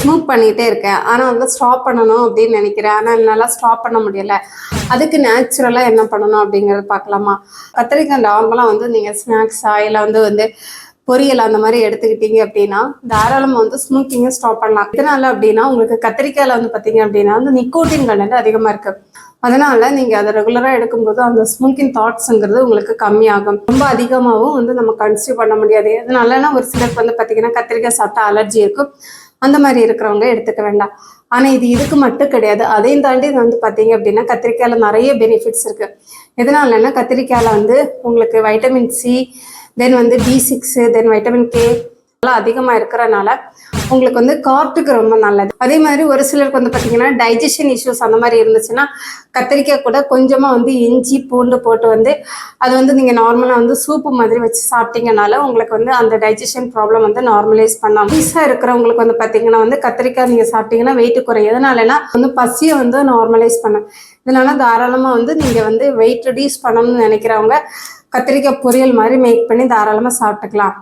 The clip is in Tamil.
ஸ்மோக் பண்ணிகிட்டே இருக்கேன், ஆனால் வந்து ஸ்டாப் பண்ணணும் அப்படின்னு நினைக்கிறேன், ஆனால் என்னால் ஸ்டாப் பண்ண முடியலை. அதுக்கு நேச்சுரலாக என்ன பண்ணணும் அப்படிங்கிறது பார்க்கலாமா? கத்திரிக்காய் நார்மலாக வந்து நீங்கள் ஸ்நாக்ஸாக இல்லை வந்து பொரியல் அந்த மாதிரி எடுத்துக்கிட்டீங்க அப்படின்னா தாராளமாக வந்து ஸ்மோக்கிங்கை ஸ்டாப் பண்ணலாம். இதனால அப்படின்னா உங்களுக்கு கத்திரிக்காயில் வந்து பார்த்தீங்க அப்படின்னா வந்து நிக்கோட்டின் கண்டென்ட் அதிகமாக இருக்குது. அதனால நீங்கள் அதை ரெகுலராக எடுக்கும்போது அந்த ஸ்மோக்கிங் தாட்ஸுங்கிறது உங்களுக்கு கம்மியாகும். ரொம்ப அதிகமாகவும் வந்து நம்ம கன்சியூம் பண்ண முடியாது. அதனாலனா ஒரு சிலருக்கு வந்து பார்த்தீங்கன்னா கத்திரிக்காய் சாப்பிட்டா அலர்ஜி இருக்கும், அந்த மாதிரி இருக்கிறவங்க எடுத்துக்க வேண்டாம். ஆனால் இதுக்கு மட்டும் கிடையாது. அதையும் தாண்டி வந்து பார்த்தீங்க அப்படின்னா கத்திரிக்காயில் நிறைய பெனிஃபிட்ஸ் இருக்குது. எதனாலன்னா கத்திரிக்காயில் வந்து உங்களுக்கு வைட்டமின் சி, தென் வந்து B6, தென் வைட்டமின் கே எல்லாம் அதிகமாக இருக்கிறனால உங்களுக்கு வந்து கார்ட்டுக்கு ரொம்ப நல்லது. அதே மாதிரி ஒரு சிலருக்கு வந்து பார்த்தீங்கன்னா டைஜஷன் இஷ்யூஸ் அந்த மாதிரி இருந்துச்சுன்னா கத்திரிக்காய் கூட கொஞ்சமாக வந்து இஞ்சி பூண்டு போட்டு வந்து அது வந்து நீங்கள் நார்மலாக வந்து சூப்பு மாதிரி வச்சு சாப்பிட்டீங்கனால உங்களுக்கு வந்து அந்த டைஜஷன் ப்ராப்ளம் வந்து நார்மலைஸ் பண்ணலாம். ஈஸாக இருக்கிறவங்களுக்கு வந்து பார்த்தீங்கன்னா வந்து கத்திரிக்காய் நீங்கள் சாப்பிட்டீங்கன்னா வெயிட் குறையும். எதனாலனா வந்து பசியை வந்து நார்மலைஸ் பண்ண. இதனால தாராளமாக வந்து நீங்கள் வந்து வெயிட் ரெடியூஸ் பண்ணணும்னு நினைக்கிறவங்க கத்திரிக்காய் பொரியல் மாதிரி மேக் பண்ணி தாராளமாக சாப்பிட்டுக்கலாம்.